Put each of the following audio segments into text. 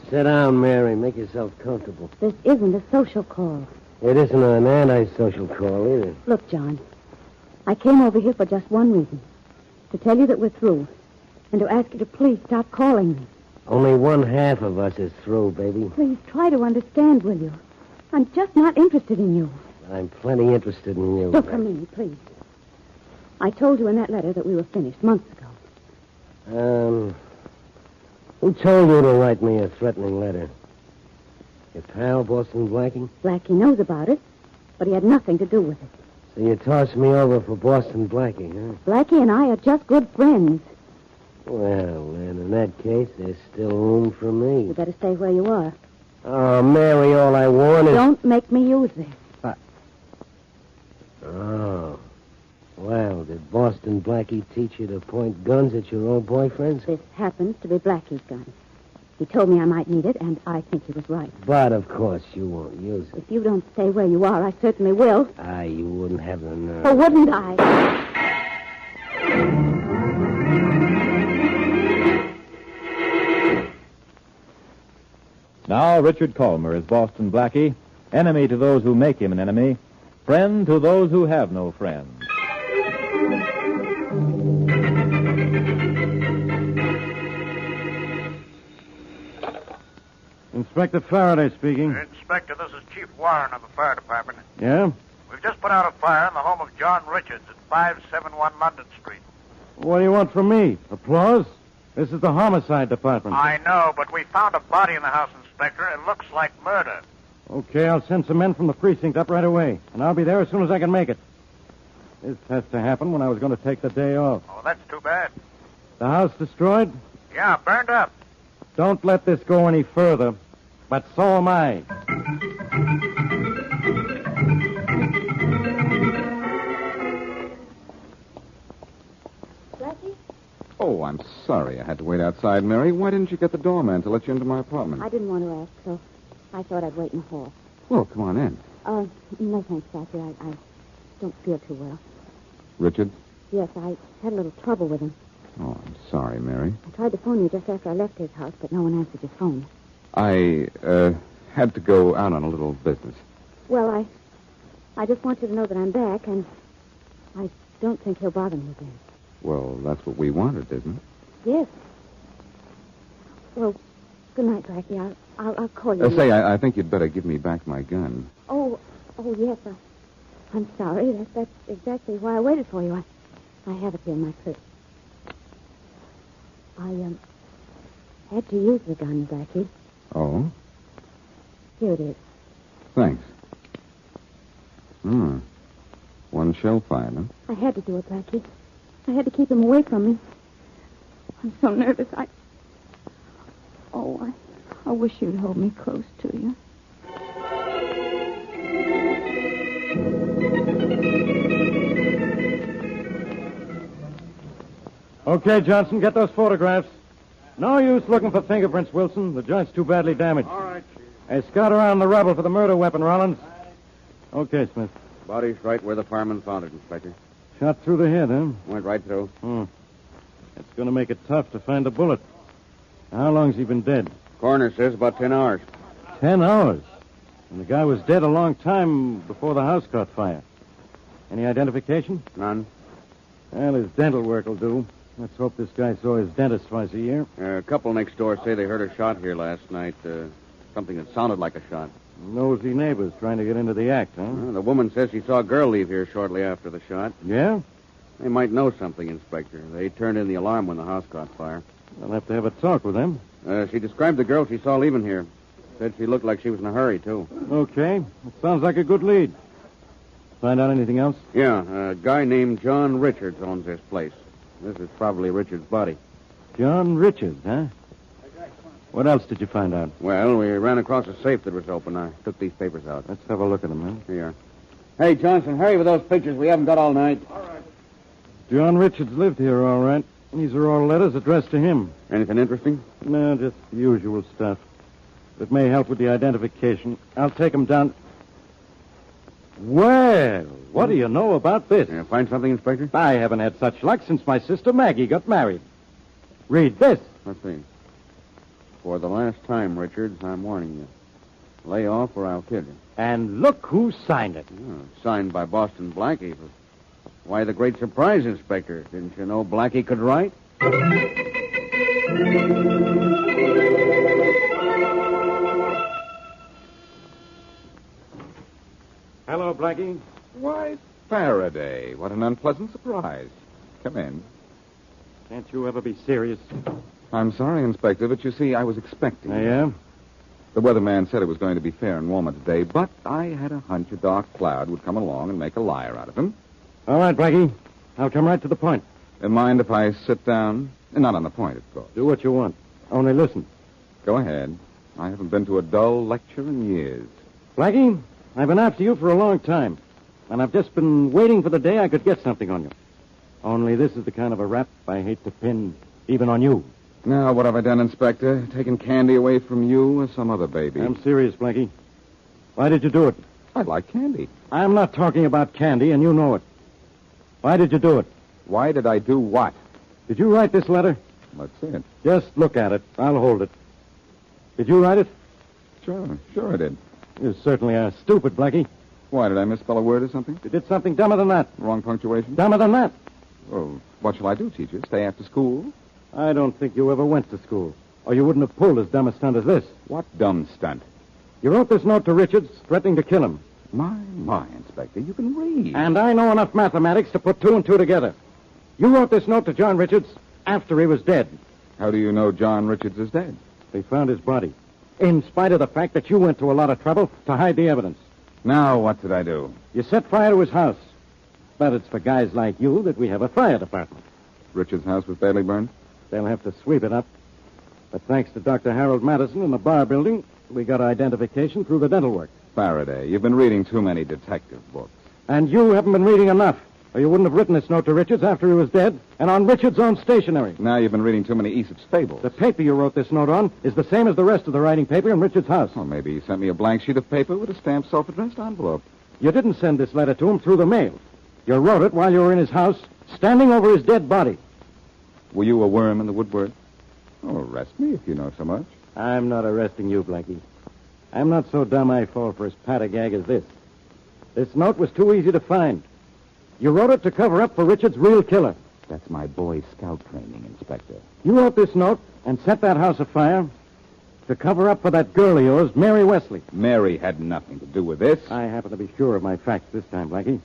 Sit down, Mary. Make yourself comfortable. This isn't a social call. It isn't an antisocial call either. Look, John, I came over here for just one reason. To tell you that we're through. And to ask you to please stop calling me. Only one half of us is through, baby. Please try to understand, will you? I'm just not interested in you. I'm plenty interested in you. Look at me, please. I told you in that letter that we were finished months ago. Who told you to write me a threatening letter? Your pal, Boston Blackie? Blackie knows about it, but he had nothing to do with it. So you tossed me over for Boston Blackie, huh? Blackie and I are just good friends. Well, then, in that case, there's still room for me. You better stay where you are. Oh, Mary, all I want is... Don't make me use this. Oh. Well, did Boston Blackie teach you to point guns at your old boyfriends? This happens to be Blackie's gun. He told me I might need it, and I think he was right. But, of course, you won't use it. If you don't stay where you are, I certainly will. You wouldn't have the nerve. Or wouldn't I? Now, Richard Colmer is Boston Blackie, enemy to those who make him an enemy, friend to those who have no friend. Inspector Faraday speaking. Inspector, this is Chief Warren of the fire department. Yeah? We've just put out a fire in the home of John Richards at 571 London Street. What do you want from me? Applause? This is the homicide department. I know, but we found a body in the house, Inspector. It looks like murder. Okay, I'll send some men from the precinct up right away, and I'll be there as soon as I can make it. This has to happen when I was going to take the day off. Oh, that's too bad. The house destroyed? Yeah, burned up. Don't let this go any further, but so am I. Blackie? Oh, I'm sorry I had to wait outside, Mary. Why didn't you get the doorman to let you into my apartment? I didn't want to ask, so I thought I'd wait in the hall. Well, come on in. No thanks, Blackie. I don't feel too well. Richard? Yes, I had a little trouble with him. Oh, I'm sorry, Mary. I tried to phone you just after I left his house, but no one answered his phone. I, had to go out on a little business. Well, I just want you to know that I'm back, and I don't think he'll bother me again. Well, that's what we wanted, isn't it? Yes. Well, good night, Blackie. I'll call you. Say, I think you'd better give me back my gun. Oh, yes. I'm sorry. That's exactly why I waited for you. I have it here in my purse. I had to use the gun, Blackie. Oh? Here it is. Thanks. One shell fired, huh? I had to do it, Blackie. I had to keep him away from me. I'm so nervous. I wish you'd hold me close to you. Okay, Johnson, get those photographs. No use looking for fingerprints, Wilson. The joint's too badly damaged. All right, Chief. Hey, scout around the rubble for the murder weapon, Rollins. Okay, Smith. Body's right where the fireman found it, Inspector. Shot through the head, huh? Went right through. It's going to make it tough to find a bullet. How long's he been dead? Coroner says about 10 hours. 10 hours. And the guy was dead a long time before the house caught fire. Any identification? None. Well, his dental work will do. Let's hope this guy saw his dentist twice a year. A couple next door say they heard a shot here last night. Something that sounded like a shot. Nosy neighbors trying to get into the act, huh? The woman says she saw a girl leave here shortly after the shot. Yeah? They might know something, Inspector. They turned in the alarm when the house caught fire. I'll have to have a talk with them. She described the girl she saw leaving here. Said she looked like she was in a hurry, too. Okay. That sounds like a good lead. Find out anything else? Yeah, a guy named John Richards owns this place. This is probably Richards' body. John Richards, huh? What else did you find out? Well, we ran across a safe that was open. I took these papers out. Let's have a look at them, huh? Here. Hey, Johnson, hurry with those pictures. We haven't got all night. John Richards lived here, all right. These are all letters addressed to him. Anything interesting? No, just the usual stuff. It may help with the identification. I'll take them down. Well, what do you know about this? Yeah, find something, Inspector? I haven't had such luck since my sister Maggie got married. Read this. Let's see. For the last time, Richards, I'm warning you. Lay off or I'll kill you. And look who signed it. Oh, signed by Boston Blackie. But why the great surprise, Inspector? Didn't you know Blackie could write? Hello, Blackie. Why, Faraday. What an unpleasant surprise. Come in. Can't you ever be serious? I'm sorry, Inspector, but you see, I was expecting. I am? The weatherman said it was going to be fair and warmer today, but I had a hunch a dark cloud would come along and make a liar out of him. All right, Blackie. I'll come right to the point. Mind if I sit down? Not on the point, of course. Do what you want. Only listen. Go ahead. I haven't been to a dull lecture in years. Blackie, I've been after you for a long time, and I've just been waiting for the day I could get something on you. Only this is the kind of a rap I hate to pin even on you. Now, what have I done, Inspector? Taken candy away from you or some other baby? I'm serious, Blackie. Why did you do it? I like candy. I'm not talking about candy, and you know it. Why did you do it? Why did I do what? Did you write this letter? Let's see it. Just look at it. I'll hold it. Did you write it? Sure I did. You certainly are stupid, Blackie. Why, did I misspell a word or something? You did something dumber than that. Wrong punctuation? Dumber than that. Oh, what shall I do, teacher? Stay after school? I don't think you ever went to school, or you wouldn't have pulled as dumb a stunt as this. What dumb stunt? You wrote this note to Richards, threatening to kill him. My, Inspector, you can read. And I know enough mathematics to put two and two together. You wrote this note to John Richards after he was dead. How do you know John Richards is dead? They found his body, in spite of the fact that you went to a lot of trouble to hide the evidence. Now, what did I do? You set fire to his house. But it's for guys like you that we have a fire department. Richards' house was badly burned? They'll have to sweep it up. But thanks to Dr. Harold Madison in the bar building, we got identification through the dental work. Faraday, you've been reading too many detective books. And you haven't been reading enough, or you wouldn't have written this note to Richards after he was dead and on Richards' own stationery. Now you've been reading too many Aesop's fables. The paper you wrote this note on is the same as the rest of the writing paper in Richards' house. Well, maybe he sent me a blank sheet of paper with a stamped self-addressed envelope. You didn't send this letter to him through the mail. You wrote it while you were in his house, standing over his dead body. Were you a worm in the woodwork? Oh, arrest me if you know so much. I'm not arresting you, Blackie. I'm not so dumb I fall for as pat a gag as this. This note was too easy to find. You wrote it to cover up for Richard's real killer. That's my Boy Scout training, Inspector. You wrote this note and set that house afire to cover up for that girl of yours, Mary Wesley. Mary had nothing to do with this. I happen to be sure of my facts this time, Blackie.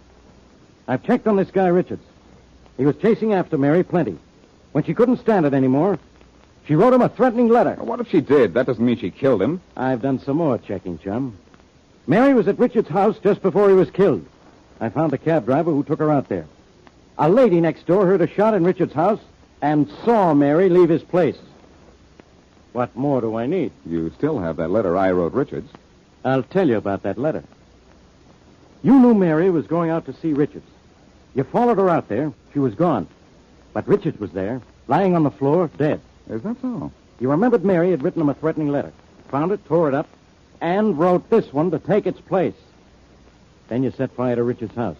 I've checked on this guy Richards. He was chasing after Mary plenty. When she couldn't stand it anymore, she wrote him a threatening letter. What if she did? That doesn't mean she killed him. I've done some more checking, chum. Mary was at Richards' house just before he was killed. I found the cab driver who took her out there. A lady next door heard a shot in Richards' house and saw Mary leave his place. What more do I need? You still have that letter I wrote Richards. I'll tell you about that letter. You knew Mary was going out to see Richards. You followed her out there. She was gone. But Richards was there, lying on the floor, dead. Is that so? You remembered Mary had written him a threatening letter. Found it, tore it up, and wrote this one to take its place. Then you set fire to Richards' house.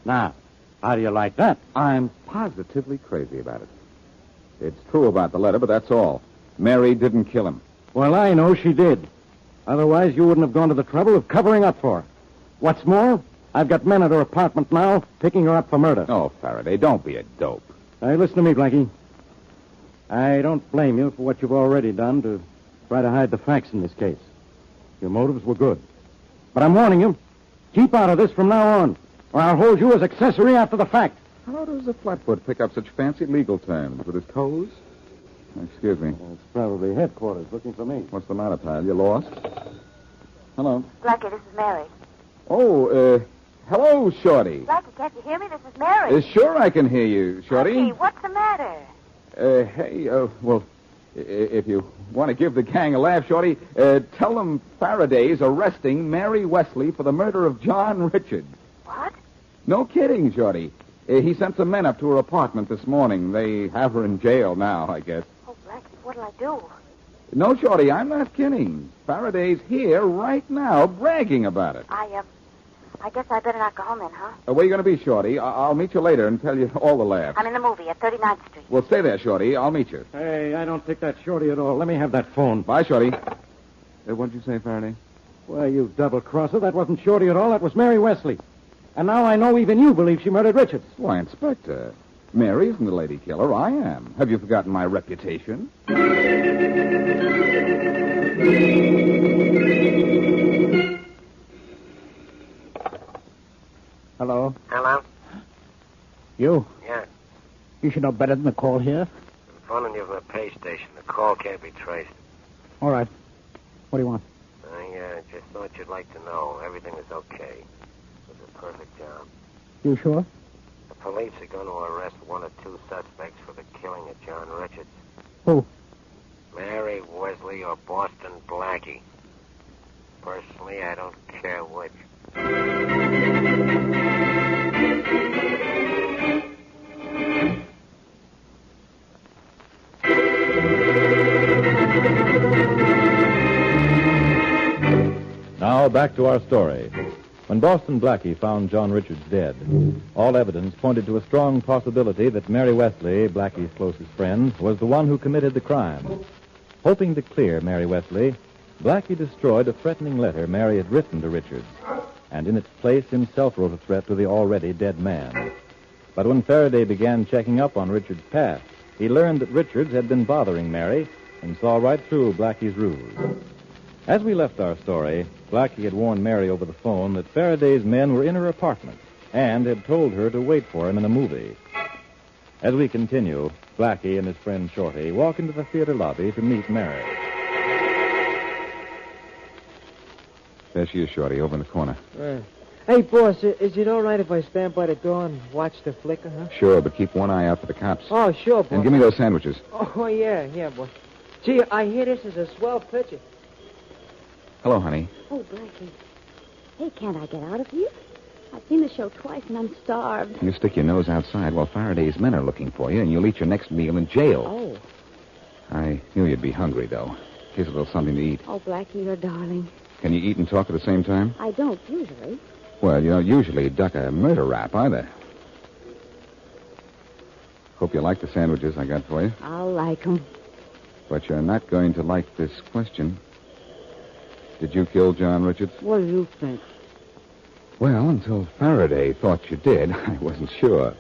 Now, how do you like that? I'm positively crazy about it. It's true about the letter, but that's all. Mary didn't kill him. Well, I know she did. Otherwise, you wouldn't have gone to the trouble of covering up for her. What's more, I've got men at her apartment now picking her up for murder. Oh, Faraday, don't be a dope. Hey, listen to me, Blackie. I don't blame you for what you've already done to try to hide the facts in this case. Your motives were good. But I'm warning you, keep out of this from now on, or I'll hold you as accessory after the fact. How does a flatfoot pick up such fancy legal terms? With his toes? Excuse me. It's probably headquarters looking for me. What's the matter, pal? You lost? Hello. Blackie, this is Mary. Oh, hello, Shorty. Blackie, can't you hear me? This is Mary. Sure I can hear you, Shorty. Blackie, what's the matter? Hey, well, If you want to give the gang a laugh, Shorty, tell them Faraday's arresting Mary Wesley for the murder of John Richards. What? No kidding, Shorty. He sent some men up to her apartment this morning. They have her in jail now, I guess. Oh, Blackie, what'll I do? No, Shorty, I'm not kidding. Faraday's here right now bragging about it. I guess I better not go home then, huh? Where are you going to be, Shorty? I'll meet you later and tell you all the laughs. I'm in the movie at 39th Street. Well, stay there, Shorty. I'll meet you. Hey, I don't think that's Shorty at all. Let me have that phone. Bye, Shorty. What'd you say, Faraday? Well, you double-crosser. That wasn't Shorty at all. That was Mary Wesley. And now I know even you believe she murdered Richards. Why, Inspector, Mary isn't the lady killer. I am. Have you forgotten my reputation? Hello? Hello? You? Yeah. You should know better than to call here. I'm phoning you from the pay station. The call can't be traced. All right. What do you want? I just thought you'd like to know everything is okay. It was a perfect job. You sure? The police are going to arrest one or two suspects for the killing of John Richards. Who? Mary Wesley or Boston Blackie. Personally, I don't care which. Now, back to our story. When Boston Blackie found John Richards dead, all evidence pointed to a strong possibility that Mary Wesley, Blackie's closest friend, was the one who committed the crime. Hoping to clear Mary Wesley, Blackie destroyed a threatening letter Mary had written to Richards, and in its place himself wrote a threat to the already dead man. But when Faraday began checking up on Richards' past, he learned that Richards had been bothering Mary and saw right through Blackie's ruse. As we left our story, Blackie had warned Mary over the phone that Faraday's men were in her apartment and had told her to wait for him in a movie. As we continue, Blackie and his friend Shorty walk into the theater lobby to meet Mary. There she is, Shorty, over in the corner. Hey, boss, is it all right if I stand by the door and watch the flicker, huh? Sure, but keep one eye out for the cops. Oh, sure, boss. And give me those sandwiches. Oh, yeah, boss. Gee, I hear this is a swell picture. Hello, honey. Oh, Blackie. Hey, can't I get out of here? I've seen the show twice, and I'm starved. You stick your nose outside while Faraday's men are looking for you, and you'll eat your next meal in jail. Oh. I knew you'd be hungry, though. Here's a little something to eat. Oh, Blackie, you're darling. Can you eat and talk at the same time? I don't usually. Well, you don't usually duck a murder rap, either. Hope you like the sandwiches I got for you. I'll like 'em. But you're not going to like this question. Did you kill John Richards? What do you think? Well, until Faraday thought you did, I wasn't sure.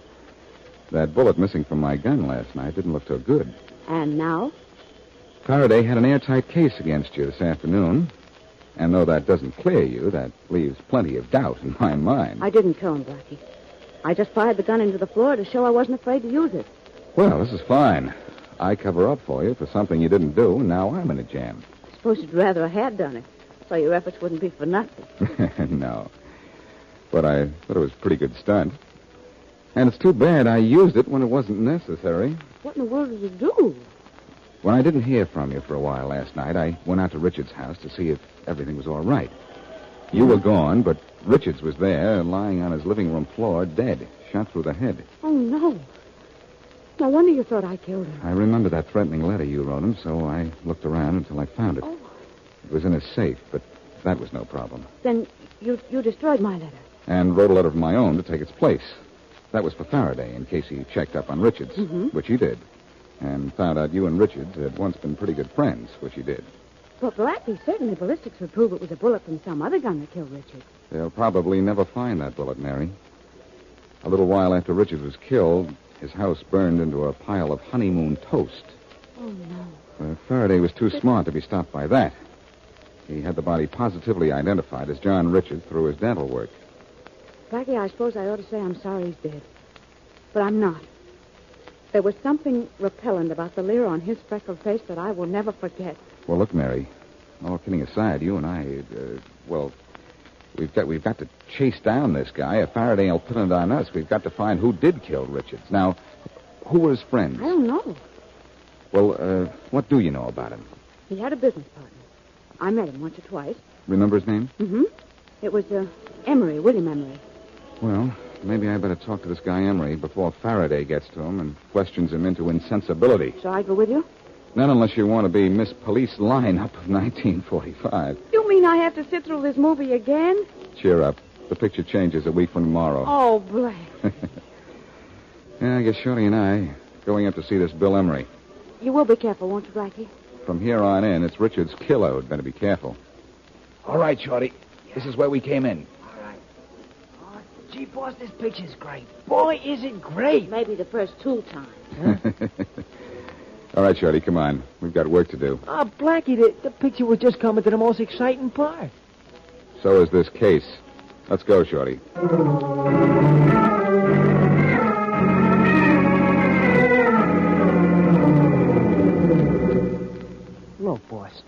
That bullet missing from my gun last night didn't look so good. And now? Faraday had an airtight case against you this afternoon. And though that doesn't clear you, that leaves plenty of doubt in my mind. I didn't kill him, Blackie. I just fired the gun into the floor to show I wasn't afraid to use it. Well, this is fine. I cover up for you for something you didn't do, and now I'm in a jam. I suppose you'd rather I had done it, so your efforts wouldn't be for nothing. No. But I thought it was a pretty good stunt. And it's too bad I used it when it wasn't necessary. What in the world did you do? When I didn't hear from you for a while last night, I went out to Richards' house to see if everything was all right. You were gone, but Richards was there, lying on his living room floor, dead, shot through the head. Oh, no. No wonder you thought I killed him. I remember that threatening letter you wrote him, so I looked around until I found it. Oh. It was in his safe, but that was no problem. Then you destroyed my letter. And wrote a letter of my own to take its place. That was for Faraday, in case he checked up on Richards, which he did. And found out you and Richards had once been pretty good friends, which he did. But Blackie, certainly ballistics would prove it was a bullet from some other gun that killed Richard. They'll probably never find that bullet, Mary. A little while after Richards was killed, his house burned into a pile of honeymoon toast. Oh, no. Faraday was too smart to be stopped by that. He had the body positively identified as John Richards through his dental work. Blackie, I suppose I ought to say I'm sorry he's dead. But I'm not. There was something repellent about the leer on his freckled face that I will never forget. Well, look, Mary, all kidding aside, you and I, we've got to chase down this guy. If Faraday will put it on us, we've got to find who did kill Richards. Now, who were his friends? I don't know. Well, what do you know about him? He had a business partner. I met him once or twice. Remember his name? Mm-hmm. It was Emery, William Emery. Well, maybe I better talk to this guy Emery before Faraday gets to him and questions him into insensibility. Shall I go with you? Not unless you want to be Miss Police Lineup of 1945. You mean I have to sit through this movie again? Cheer up. The picture changes a week from tomorrow. Oh, Black. Yeah, I guess Shorty and I going up to see this Bill Emery. You will be careful, won't you, Blackie? From here on in, it's Richard's killer who'd better be careful. All right, Shorty. This is where we came in. All right. Oh, gee, boss, this picture's great. Boy, is it great. Maybe the first 2 times. All right, Shorty, come on. We've got work to do. Oh, Blackie, the picture was just coming to the most exciting part. So is this case. Let's go, Shorty. Look, boss,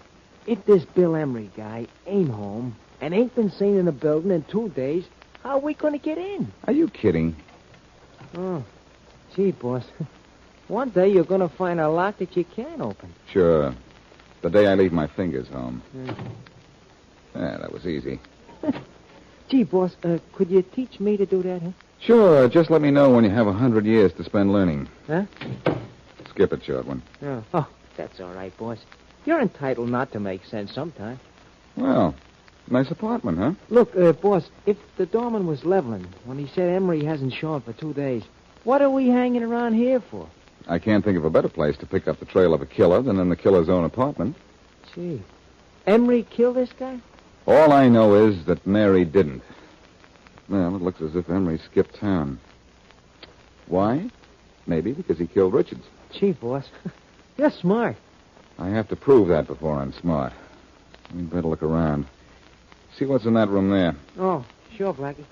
if this Bill Emery guy ain't home and ain't been seen in the building in 2 days, how are we going to get in? Are you kidding? Oh, gee, boss. One day you're going to find a lock that you can't open. Sure. The day I leave my fingers home. Yeah, that was easy. Gee, boss, could you teach me to do that, huh? Sure, just let me know when you have 100 years to spend learning. Huh? Skip it, short one. Oh, that's all right, boss. You're entitled not to make sense sometime. Well, nice apartment, huh? Look, boss, if the doorman was leveling when he said Emery hasn't shown for 2 days, what are we hanging around here for? I can't think of a better place to pick up the trail of a killer than in the killer's own apartment. Gee, Emery killed this guy? All I know is that Mary didn't. Well, it looks as if Emery skipped town. Why? Maybe because he killed Richards. Gee, boss, you're smart. I have to prove that before I'm smart. We'd better look around. See what's in that room there. Oh, sure, Blackie.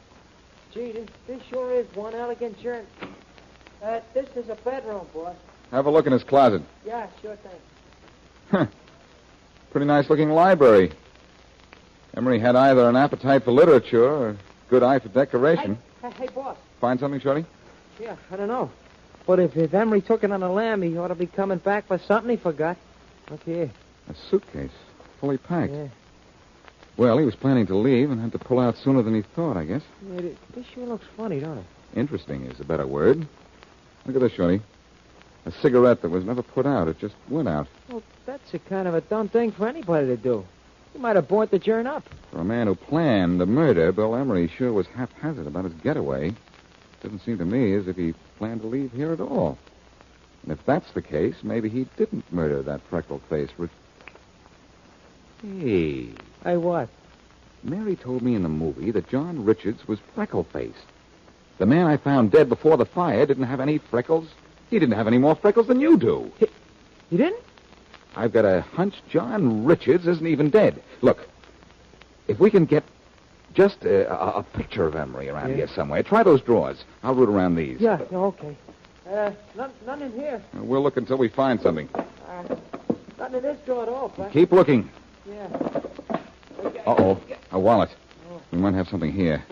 Gee, this sure is one elegant journey. This is a bedroom, boss. Have a look in his closet. Yeah, sure thing. Huh. Pretty nice-looking library. Emery had either an appetite for literature or a good eye for decoration. Hey, boss. Find something, Shorty? Yeah, I don't know. But if Emery took it on a lamb, he ought to be coming back for something he forgot. Look here. A suitcase, fully packed. Yeah. Well, he was planning to leave and had to pull out sooner than he thought, I guess. Yeah, this sure looks funny, don't it? Interesting is a better word. Look at this, Shorty. A cigarette that was never put out. It just went out. Well, that's a kind of a dumb thing for anybody to do. He might have burnt the joint up. For a man who planned the murder, Bill Emery sure was haphazard about his getaway. Doesn't seem to me as if he planned to leave here at all. And if that's the case, maybe he didn't murder that freckled-faced Hey, Hey, what? Mary told me in the movie that John Richards was freckle-faced. The man I found dead before the fire didn't have any freckles. He didn't have any more freckles than you do. You didn't? I've got a hunch John Richards isn't even dead. Look, if we can get just a picture of Emery around here somewhere, try those drawers. I'll root around these. Yeah, okay. None in here. We'll look until we find something. Nothing in this drawer at all, Black. Keep looking. Yeah. Uh-oh, a wallet. We might have something here.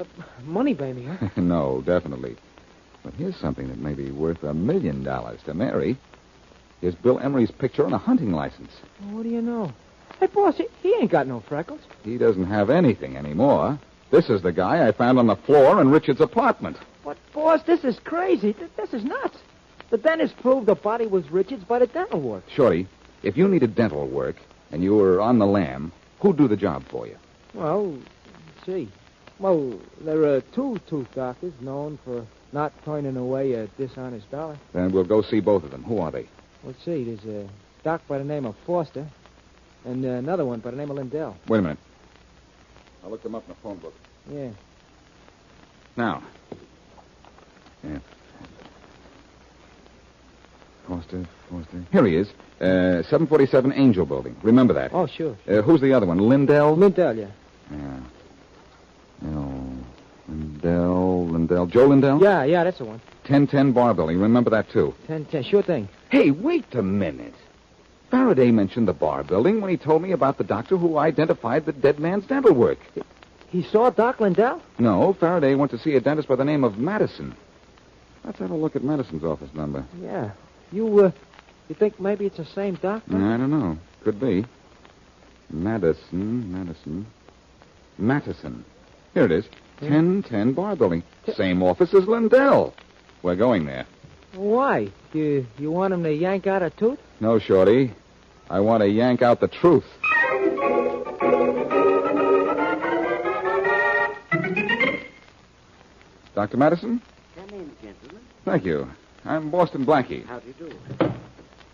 Money, baby, huh? No, definitely. But here's something that may be worth $1 million to Mary. Here's Bill Emery's picture on a hunting license. Well, what do you know? Hey, boss, he ain't got no freckles. He doesn't have anything anymore. This is the guy I found on the floor in Richard's apartment. What, boss? This is crazy. This is nuts. The dentist proved the body was Richard's by the dental work. Shorty, if you needed dental work and you were on the lam, who'd do the job for you? Well, gee. Well, there are 2 tooth doctors known for not turning away a dishonest dollar. Then we'll go see both of them. Who are they? Let's see. There's a doc by the name of Foster and another one by the name of Lindell. Wait a minute. I'll look them up in the phone book. Yeah. Now. Yeah. Foster. Here he is. 747 Angel Building. Remember that. Oh, sure. Who's the other one? Lindell? Lindell, yeah. Yeah. No. Lindell. Joe Lindell? Yeah, that's the one. 1010 Bar Building. Remember that, too. 10, sure thing. Hey, wait a minute. Faraday mentioned the bar building when he told me about the doctor who identified the dead man's dental work. He saw Doc Lindell? No, Faraday went to see a dentist by the name of Madison. Let's have a look at Madison's office number. Yeah. You You think maybe it's the same doctor? I don't know. Could be. Madison. Here it is. 1010 Bar Building. Same office as Lindell. We're going there. Why? You want him to yank out a tooth? No, Shorty. I want to yank out the truth. Dr. Madison? Come in, gentlemen. Thank you. I'm Boston Blackie. How do you do?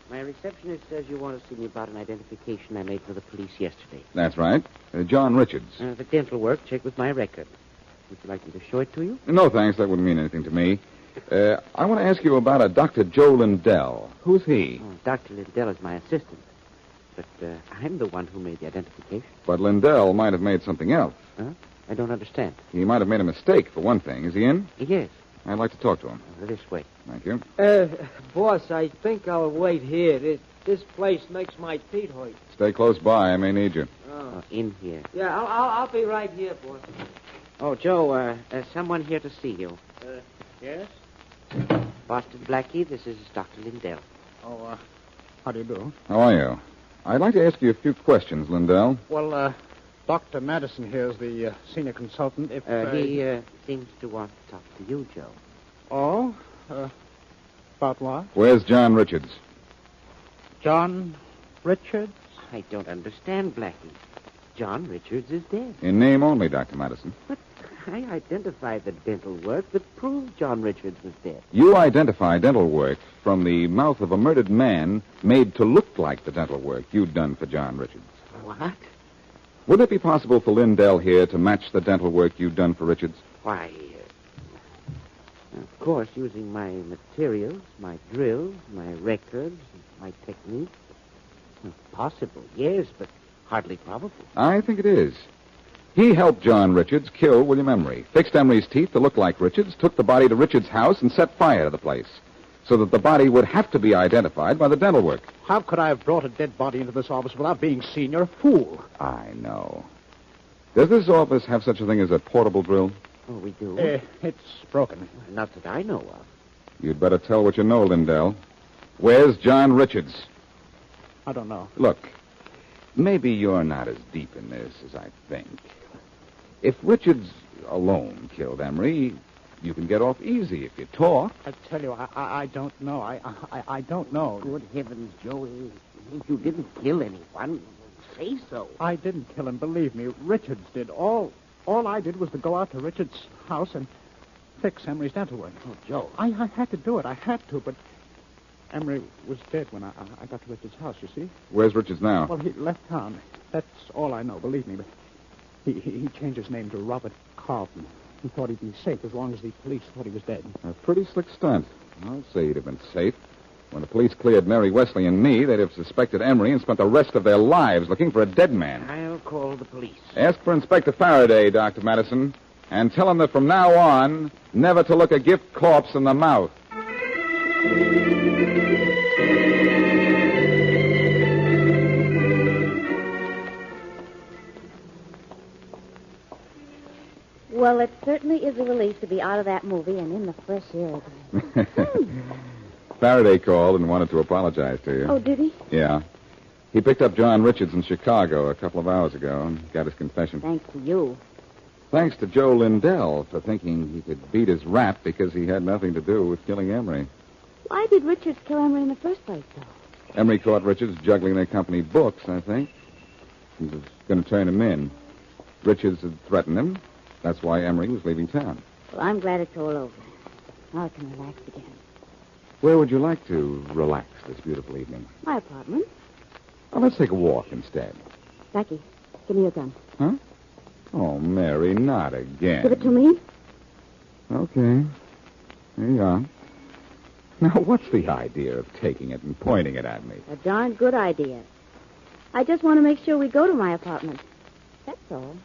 My receptionist says you want to see me about an identification I made for the police yesterday. That's right. John Richards. The dental work, check with my record. Would you like me to show it to you? No, thanks. That wouldn't mean anything to me. I want to ask you about a Dr. Joe Lindell. Who's he? Oh, Dr. Lindell is my assistant. But I'm the one who made the identification. But Lindell might have made something else. Huh? I don't understand. He might have made a mistake, for one thing. Is he in? Yes. I'd like to talk to him. This way. Thank you. Boss, I think I'll wait here. This place makes my feet hurt. Stay close by. I may need you. Oh, in here. Yeah, I'll be right here, boss. Oh, Joe, someone here to see you. Yes? Boston Blackie, this is Dr. Lindell. Oh, how do you do? How are you? I'd like to ask you a few questions, Lindell. Well, Dr. Madison here is the senior consultant. If He seems to want to talk to you, Joe. Oh? About what? Where's John Richards? John Richards? I don't understand, Blackie. John Richards is dead. In name only, Dr. Madison. But I identified the dental work that proved John Richards was dead. You identify dental work from the mouth of a murdered man made to look like the dental work you'd done for John Richards. What? Would it be possible for Lindell here to match the dental work you'd done for Richards? Why, of course, using my materials, my drills, my records, my technique. Possible, yes, but hardly probable. I think it is. He helped John Richards kill William Emery, fixed Emery's teeth to look like Richards, took the body to Richards' house, and set fire to the place, so that the body would have to be identified by the dental work. How could I have brought a dead body into this office without being seen? You're a fool. I know. Does this office have such a thing as a portable drill? Oh, we do? It's broken. Not that I know of. You'd better tell what you know, Lindell. Where's John Richards? I don't know. Look, maybe you're not as deep in this as I think. If Richards alone killed Emery, you can get off easy if you talk. I tell you, I don't know. I don't know. Good heavens, Joey. If you didn't kill anyone, say so. I didn't kill him, believe me. Richards did. All I did was to go out to Richards' house and fix Emery's dental work. Oh, Joe. I had to do it. I had to, but Emery was dead when I got to Richards' house, you see. Where's Richards now? Well, he left town. That's all I know, believe me. But he changed his name to Robert Carlton. He thought he'd be safe as long as the police thought he was dead. A pretty slick stunt. I'll say he'd have been safe. When the police cleared Mary Wesley and me, they'd have suspected Emery and spent the rest of their lives looking for a dead man. I'll call the police. Ask for Inspector Faraday, Dr. Madison, and tell him that from now on, never to look a gift corpse in the mouth. Well, it certainly is a relief to be out of that movie and in the fresh air again. Faraday called and wanted to apologize to you. Oh, did he? Yeah. He picked up John Richards in Chicago a couple of hours ago and got his confession. Thanks to you. Thanks to Joe Lindell for thinking he could beat his rap because he had nothing to do with killing Emery. Why did Richards kill Emery in the first place, though? Emery caught Richards juggling their company books, I think. He was going to turn him in. Richards had threatened him. That's why Emery was leaving town. Well, I'm glad it's all over. Now I can relax again. Where would you like to relax this beautiful evening? My apartment. Oh, let's take a walk instead. Blackie, give me your gun. Huh? Oh, Mary, not again. Give it to me. Okay. Here you are. Now, what's the idea of taking it and pointing it at me? A darn good idea. I just want to make sure we go to my apartment. That's all.